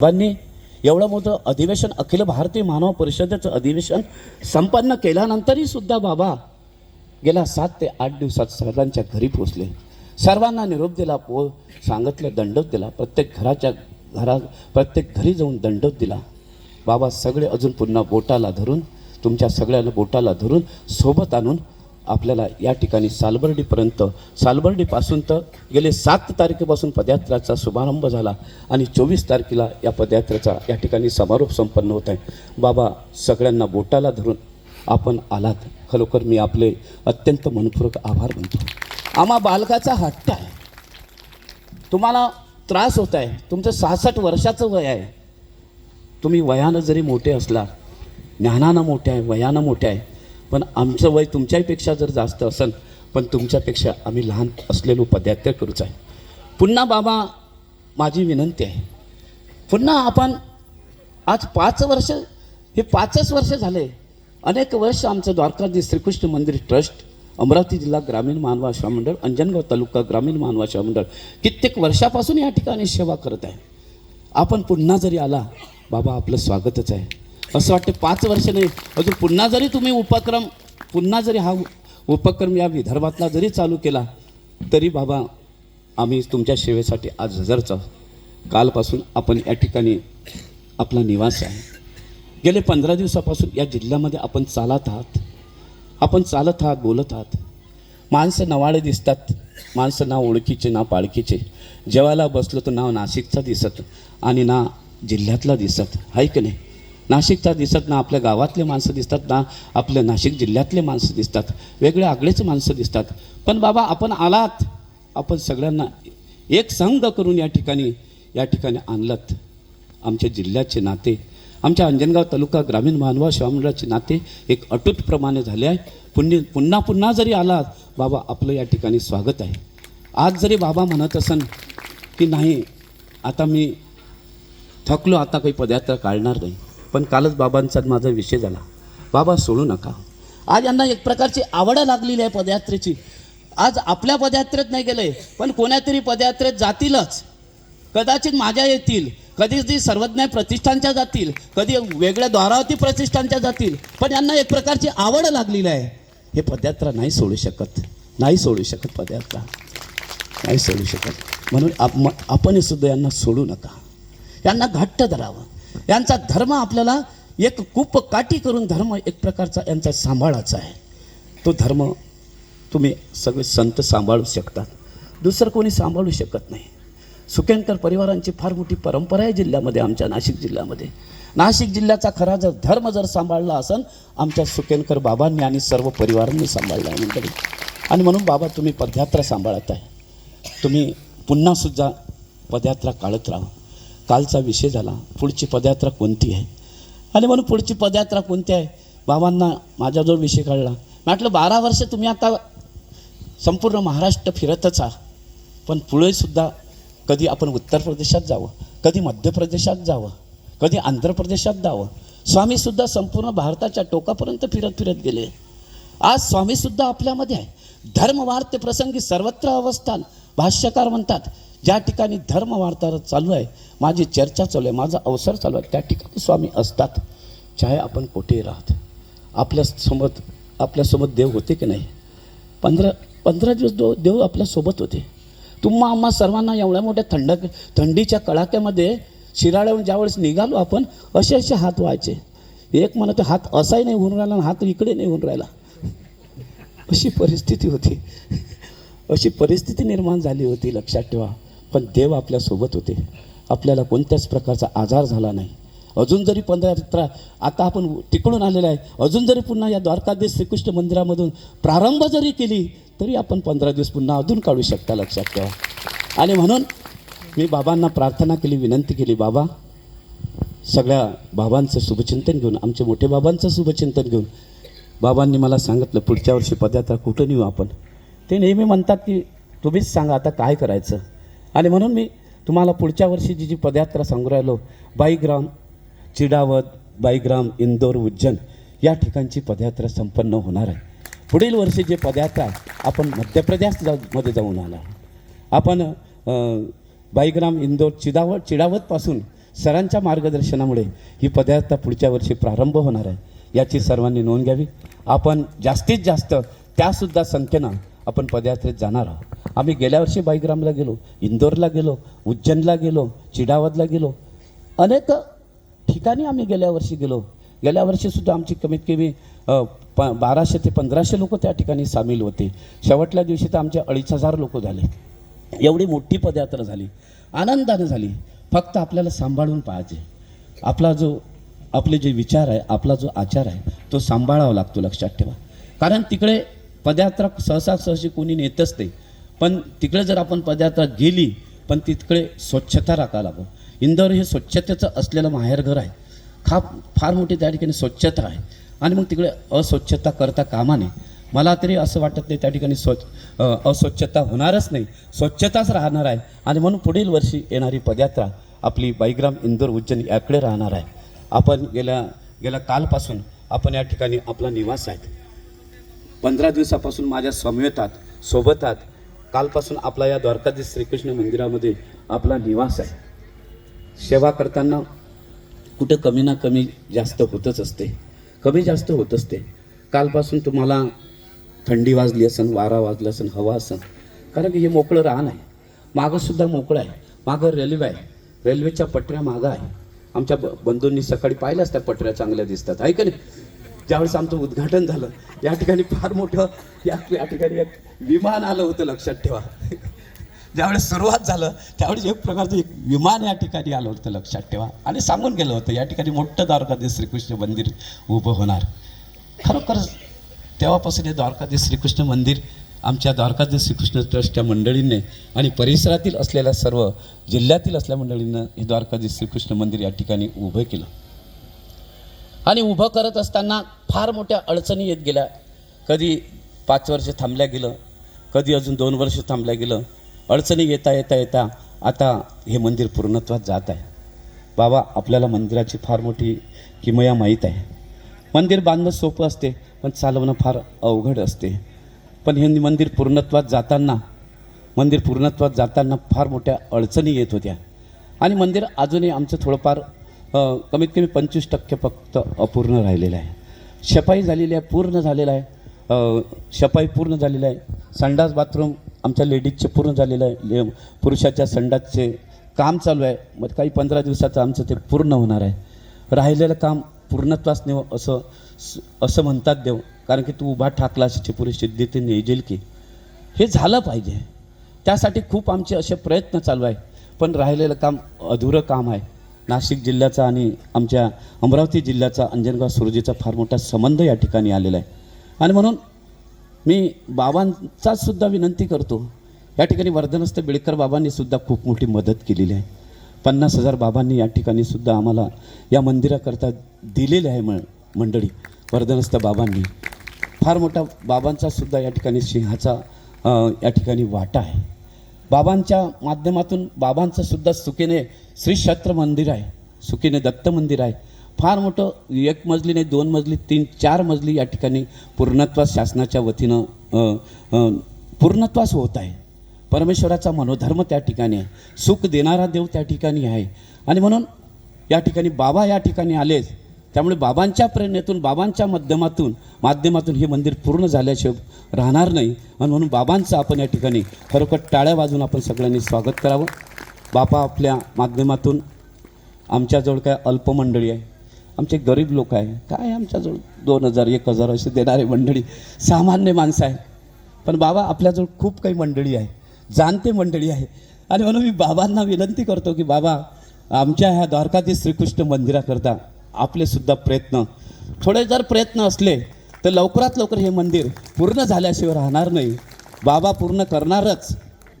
बाबांनी एवढं मोठं अधिवेशन अखिल भारतीय मानव परिषदेचं अधिवेशन संपन्न केल्यानंतरही सुद्धा बाबा गेल्या 7 ते 8 दिवसात सर्वांच्या घरी पोचले, सर्वांना निरोप दिला, सांगितलं, दंडोत दिला, प्रत्येक घरी जाऊन दंडोत दिला. बाबा सगळे अजून पुन्हा बोटाला धरून, तुमच्या सगळ्यांना बोटाला धरून सोबत आणून आपल्याला या ठिकाणी सालबर्डीपासून तर गेले 7 तारखेपासून पदयात्राचा शुभारंभ झाला आणि 24 तारखेला या पदयात्रेचा या ठिकाणी समारोप संपन्न होत आहे. बाबा सगळ्यांना बोटाला धरून आपण आलात, खरोखर मी आपले अत्यंत मनपूर्वक आभार मानतो. आम्हा बालकाचा हट्ट आहे, तुम्हाला त्रास होत आहे, तुमचं 66 वर्षाचं वय आहे, तुम्ही वयानं जरी मोठे असला, ज्ञानानं मोठे आहे, वयानं मोठे आहे, पण आमचं वय तुमच्यापेक्षा जर जास्त असेल, पण तुमच्यापेक्षा आम्ही लहान असलेलो पदयात्रा करूच आहे. पुन्हा बाबा माझी विनंती आहे, पुन्हा आपण आज 5 वर्ष, हे 5च वर्ष झाले, अनेक वर्ष आमचं द्वारकाधीश श्रीकृष्ण मंदिर ट्रस्ट, अमरावती जिल्हा ग्रामीण मानव सेवा मंडळ, अंजनगाव तालुका ग्रामीण मानव सेवा मंडळ कित्येक वर्षापासून या ठिकाणी सेवा करत आहे. आपण पुन्हा जरी आला बाबा, आपलं स्वागतच आहे. असं वाटतं 5 वर्ष नाही, अजून पुन्हा जरी तुम्ही हा उपक्रम या विदर्भातला जरी चालू केला तरी बाबा आम्ही तुमच्या सेवेसाठी आज हजरच आहोत. कालपासून आपण या ठिकाणी आपला निवास आहे. गेले 15 दिवसापासून या जिल्ह्यामध्ये आपण चालत आहात, बोलत आहात. माणसं नवाळे दिसतात, माणसं ना ओळखीचे ना पाळखीचे. जेवायला बसलो तर नाव नाशिकचा दिसत आणि ना जिल्ह्यातला दिसत, आहे की नाही? नाशिकचा दिसत ना, आपल्या गावातले माणसं दिसतात ना, आपल्या नाशिक जिल्ह्यातले माणसं दिसतात, वेगळे आगळेच माणसं दिसतात. पण बाबा आपण आलात, आपण सगळ्यांना एक संघ करून या ठिकाणी आणलात. आमच्या जिल्ह्याचे नाते, आमच्या अंजनगाव तालुका ग्रामीण मानव सेवा मंडळाचे नाते एक अटूटप्रमाणे झाले आहे. पुन्हा जरी आलात बाबा, आपलं या ठिकाणी स्वागत आहे. आज जरी बाबा म्हणत असन की नाही आता मी थकलो, आता काही पदयात्रा काढणार नाही, पण कालच बाबांचा माझा विषय झाला, बाबा सोडू नका. आज यांना एक प्रकारची आवड लागलेली आहे पदयात्रेची. आज आपल्या पदयात्रेत नाही गेले, पण कोणातरी पदयात्रेत जातीलच, कदाचित माझ्या येतील, कधी सर्वज्ञ प्रतिष्ठानच्या जातील, कधी वेगळ्या द्वारावती प्रतिष्ठानच्या जातील, पण यांना एक प्रकारची आवड लागलेली आहे. हे पदयात्रा नाही सोडू शकत पदयात्रा नाही सोडू शकत. म्हणून आपण सुद्धा यांना सोडू नका, यांना घट्ट धरावं. यांचा धर्म आपल्याला एक कूप काठी करून धर्म एक प्रकारचा यांचा सांभाळाचा आहे. तो धर्म तुम्ही सगळे संत सांभाळू शकतात, दुसरं कोणी सांभाळू शकत नाही. सुकेनकर परिवारांची फार मोठी परंपरा आहे जिल्ह्यामध्ये, आमच्या नाशिक जिल्ह्यामध्ये. नाशिक जिल्ह्याचा खरा जर धर्म जर सांभाळला असेल आमच्या सुकेनकर बाबांनी आणि सर्व परिवारांनी सांभाळला आहे मंडळी. आणि म्हणून बाबा तुम्ही पदयात्रा सांभाळत आहे, तुम्ही पुन्हासुद्धा पदयात्रा काढत राहा. कालचा विषय झाला, पुढची पदयात्रा कोणती आहे, आणि म्हणून पुढची पदयात्रा कोणती आहे बाबांना माझ्याजवळ विषय काढला. म्हटलं 12 वर्ष तुम्ही आता संपूर्ण महाराष्ट्र फिरतच आहात, पण पुढेसुद्धा कधी आपण उत्तर प्रदेशात जावं, कधी मध्य प्रदेशात जावं, कधी आंध्र प्रदेशात जावं. स्वामीसुद्धा संपूर्ण भारताच्या टोकापर्यंत फिरत गेले. आज स्वामीसुद्धा आपल्यामध्ये आहे. धर्म वाढते प्रसंगी सर्वत्र अवस्थान, भाष्यकार म्हणतात, ज्या ठिकाणी धर्म वार्ता चालू आहे, माझी चर्चा चालू आहे, माझा अवसर चालू आहे, त्या ठिकाणी स्वामी असतात. चाहे आपण कुठेही राहत. आपल्यासोबत देव होते की नाही? 15 दिवस देव आपल्यासोबत होते. तुम्हा आम्हा सर्वांना एवढ्या मोठ्या थंडीच्या कडाक्यामध्ये शिराळ्याहून ज्यावेळेस निघालो आपण, असे हात व्हायचे. एक म्हणत हात असाही नाही होऊन राहिला, हात इकडे नाही होऊन राहिला, अशी परिस्थिती होती, अशी परिस्थिती निर्माण झाली होती, लक्षात ठेवा. पण देव आपल्यासोबत होते, आपल्याला कोणत्याच प्रकारचा आजार झाला नाही. अजून जरी पदयात्रा आता आपण तिकडून आलेला आहे, अजून जरी पुन्हा या द्वारकाधीश श्रीकृष्ण मंदिरामधून प्रारंभ जरी केली तरी आपण 15 दिवस पुन्हा अजून काढू शकता, लक्षात ठेवा. आणि म्हणून मी बाबांना प्रार्थना केली, विनंती केली, बाबा सगळ्या बाबांचं शुभचिंतन घेऊन, आमचे मोठे बाबांचं शुभचिंतन घेऊन, बाबांनी मला सांगितलं पुढच्या वर्षी पदयात्रा कुठं नेऊ आपण. ते नेहमी म्हणतात की तुम्हीच सांगा आता काय करायचं. आणि म्हणून मी तुम्हाला पुढच्या वर्षी जी पदयात्रा सांगू राहिलो, बाईग्राम चिडावत, बाईग्राम इंदोर, उज्जैन या ठिकाणची पदयात्रा संपन्न होणार आहे. पुढील वर्षी जे पदयात्रा आपण मध्य प्रदेशमध्ये जाऊन आला, आपण बाईग्राम इंदोर चिडावतपासून सरांच्या मार्गदर्शनामुळे ही पदयात्रा पुढच्या वर्षी प्रारंभ होणार आहे, याची सर्वांनी नोंद घ्यावी. आपण जास्तीत जास्त त्यासुद्धा संख्येनं आपण पदयात्रेत जाणार आहोत. आम्ही गेल्या वर्षी बाईग्रामला गेलो, इंदोरला गेलो, उज्जैनला गेलो, चिडावदला गेलो, अनेक ठिकाणी आम्ही गेल्या वर्षी गेलो. गेल्या वर्षीसुद्धा आमची कमीत कमी 1200 ते 1500 लोक त्या ठिकाणी सामील होते. शेवटल्या दिवशी तर आमचे 2500 लोक झाले. एवढी मोठी पदयात्रा झाली, आनंदाने झाली. फक्त आपल्याला सांभाळून पाहायचे. आपले जे विचार आहे, आपला जो आचार आहे तो सांभाळावा लागतो, लक्षात ठेवा. कारण तिकडे पदयात्रा सहजी कोणी नेतच नाही, पण तिकडे जर आपण पदयात्रा गेली पण तिकडे स्वच्छता राखायला हवं. इंदोर हे स्वच्छतेचं असलेलं माहेरघर आहे. फार मोठी त्या ठिकाणी स्वच्छता आहे आणि मग तिकडे अस्वच्छता करता कामा नये. मला तरी असं वाटत नाही त्या ठिकाणी अस्वच्छता होणारच नाही, स्वच्छताच राहणार आहे. आणि म्हणून पुढील वर्षी येणारी पदयात्रा आपली बाईग्राम, इंदोर, उज्जैन याकडे राहणार आहे. आपण गेल्या कालपासून आपण या ठिकाणी आपला निवास आहे. 15 दिवसापासून माझ्या सोबत आहात. कालपासून आपला या द्वारकाधीश श्रीकृष्ण मंदिरामध्ये आपला निवास आहे. सेवा करताना कुठं कमी ना कमी जास्त होतच असते, कमी जास्त होत असते. कालपासून तुम्हाला थंडी वाजली असेल, वारा वाजला असेल, हवा असेल, कारण की हे मोकळं रान आहे. मागंसुद्धा मोकळं आहे. मागं रेल्वे आहे, रेल्वेच्या पटऱ्या मागं आहे. आमच्या बंधूंनी सकाळी पाहिल्याच त्या पटऱ्या चांगल्या दिसतात, आहे का नाही. ज्यावेळेस आमचं उद्घाटन झालं या ठिकाणी फार मोठं या ठिकाणी एक विमान आलं होतं, लक्षात ठेवा. ज्यावेळेस सुरुवात झालं त्यावेळेस एक प्रकारचं एक विमान या ठिकाणी आलं होतं, लक्षात ठेवा. आणि सांगून गेलं होतं या ठिकाणी मोठं द्वारकाधीश श्रीकृष्ण मंदिर उभं होणार. खरोखर तेव्हापासून हे द्वारकाधीश श्रीकृष्ण मंदिर आमच्या द्वारकाधीश श्रीकृष्ण ट्रस्टच्या मंडळींनी आणि परिसरातील असलेल्या सर्व जिल्ह्यातील असल्या मंडळींनं हे द्वारकाधीश श्रीकृष्ण मंदिर या ठिकाणी उभं केलं. आणि उभं करत असताना फार मोठ्या अडचणी येत गेल्या. कधी 5 वर्ष थांबल्या गेलं, कधी अजून 2 वर्ष थांबल्या गेलं. अडचणी येता आता हे मंदिर पूर्णत्वात जात आहे. बाबा, आपल्याला मंदिराची फार मोठी किमया माहीत आहे. मंदिर बांधणं सोपं असते पण चालवणं फार अवघड असते. पण हे मंदिर पूर्णत्वात जाताना फार मोठ्या अडचणी येत होत्या. आणि मंदिर अजूनही आमचं थोडंफार कमीत कमी 25% फक्त अपूर्ण राहिलेलं आहे. सफाई झालेली आहे, पूर्ण झालेलं आहे. सफाई पूर्ण झालेलं आहे. संडास बाथरूम आमच्या लेडीजचे पूर्ण झालेलं आहे. पुरुषाच्या संडासचे काम चालू आहे. मग काही 15 दिवसाचं आमचं ते पूर्ण होणार आहे. राहिलेलं काम पूर्णत्वास नेऊ असं म्हणतात देव. कारण की तू उभा ठाकला अशी पुरी सिद्धीतीने येईल की हे झालं पाहिजे. त्यासाठी खूप आमचे असे प्रयत्न चालू आहे. पण राहिलेलं काम अधुरं काम आहे. नाशिक जिल्ह्याचा आणि आमच्या अमरावती जिल्ह्याचा अंजनगाव सुरजीचा फार मोठा संबंध या ठिकाणी आलेला आहे. आणि म्हणून मी बाबांचासुद्धा विनंती करतो. या ठिकाणी वर्धनस्थ बिळकर बाबांनीसुद्धा खूप मोठी मदत केलेली आहे. 50,000 बाबांनी या ठिकाणीसुद्धा आम्हाला या मंदिराकरता दिलेले आहे. मंडळी वर्धनस्थ बाबांनी फार मोठा बाबांचासुद्धा या ठिकाणी सिंहाचा या ठिकाणी वाटा आहे. बाबांच्या माध्यमातून बाबांचंसुद्धा सुकेने श्री क्षेत्र मंदिर आहे, सुकेने दत्त मंदिर आहे. फार मोठं 1 मजली नाही, 2 मजली, 3, 4 मजली या ठिकाणी पूर्णत्वास शासनाच्या वतीनं पूर्णत्वास होत आहे. परमेश्वराचा मनोधर्म त्या ठिकाणी आहे. सुख देणारा देव त्या ठिकाणी आहे. आणि म्हणून या ठिकाणी बाबा या ठिकाणी आलेच. त्यामुळे बाबांच्या प्रेरणेतून, बाबांच्या माध्यमातून हे मंदिर पूर्ण झाल्याशिवाय राहणार नाही. आणि म्हणून बाबांचं आपण या ठिकाणी खरोखर टाळ्या वाजून आपण सगळ्यांनी स्वागत करावं. बाबा आपल्या माध्यमातून आमच्याजवळ काय अल्प मंडळी आहे, आमचे गरीब लोक आहे, काय आमच्याजवळ 2,000 1,000 असे देणारे मंडळी, सामान्य माणसं आहे. पण बाबा आपल्याजवळ खूप काही मंडळी आहे, जाणते मंडळी आहे. आणि म्हणून मी बाबांना विनंती करतो की बाबा, आमच्या ह्या द्वारकाधीश श्रीकृष्ण मंदिराकरता आपलेसुद्धा प्रयत्न, थोडे जर प्रयत्न असले तर लवकरात लवकर हे मंदिर पूर्ण झाल्याशिवाय राहणार नाही. बाबा पूर्ण करणारच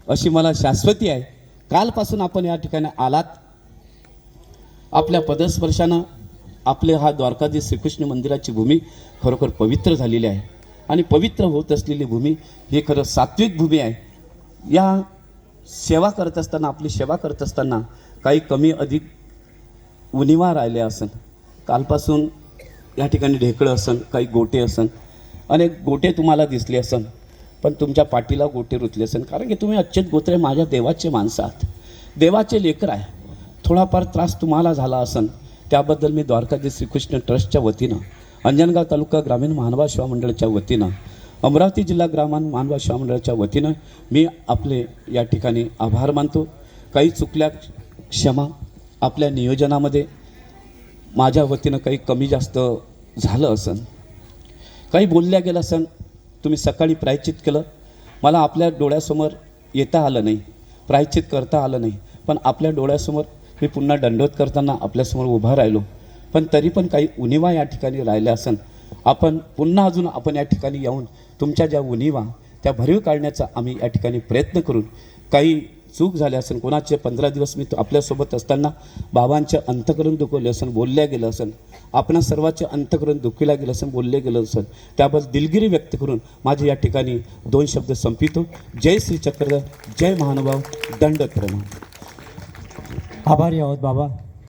अशी मला शाश्वती आहे. कालपासून आपण या ठिकाणी आलात. आपल्या पदस्पर्शानं आपले हा द्वारकाधीश श्रीकृष्ण मंदिराची भूमी खरोखर पवित्र झालेली आहे. आणि पवित्र होत असलेली भूमी ही खरं सात्विक भूमी आहे. या सेवा करत असताना, आपली सेवा करत असताना काही कमी अधिक उणिवा राहिल्या असन. कालपासून या ठिकाणी ढेकळं असन, काही गोटे असन, अनेक गोटे तुम्हाला दिसले असन. पण तुमच्या पाठीला गोटे रुतले असन, कारण की तुम्ही अच्युत गोत्रे माझ्या देवाचे माणसं आहात, देवाचे लेकर आहे. थोडाफार त्रास तुम्हाला झाला असन त्याबद्दल मी द्वारकाधी श्रीकृष्ण ट्रस्टच्या वतीनं, अंजनगाव तालुका ग्रामीण महानुभाव सेवा मंडळाच्या वतीनं, अमरावती जिल्हा ग्रामीण महानुभाव सेवा मंडळाच्या वतीनं मी आपले या ठिकाणी आभार मानतो. काही चुकल्या क्षमा. आपल्या नियोजनामध्ये माझ्या वतीनं काही कमी जास्त झालं असन, काही बोलल्या गेलं असन. तुम्ही सकाळी प्रायश्चित केलं, मला आपल्या डोळ्यासमोर येता आलं नाही, प्रायश्चित करता आलं नाही, पण आपल्या डोळ्यासमोर मी पुन्हा दंडवत करताना आपल्यासमोर उभा राहिलो. पण तरी पण काही उणिवा या ठिकाणी राहिल्या असन. आपण पुन्हा अजून आपण या ठिकाणी येऊन तुमच्या ज्या उणिवा त्या भरीव काढण्याचा आम्ही या ठिकाणी प्रयत्न करून, काही चूक झाली असेल, कोणाचे 15 दिवस मी आपल्यासोबत असताना बाबांचे अंतकरण दुखवले असेल, बोलल्या गेलं असेल, आपणा सर्वांचे अंतकरण दुखविल्या गेलं असेल, बोलले गेलं असेल, त्याबद्दल दिलगिरी व्यक्त करून माझे या ठिकाणी 2 शब्द संपितो. जय श्री चक्रधर, जय महानुभाव, दंडवत प्रणाम. आभारी आहोत बाबा.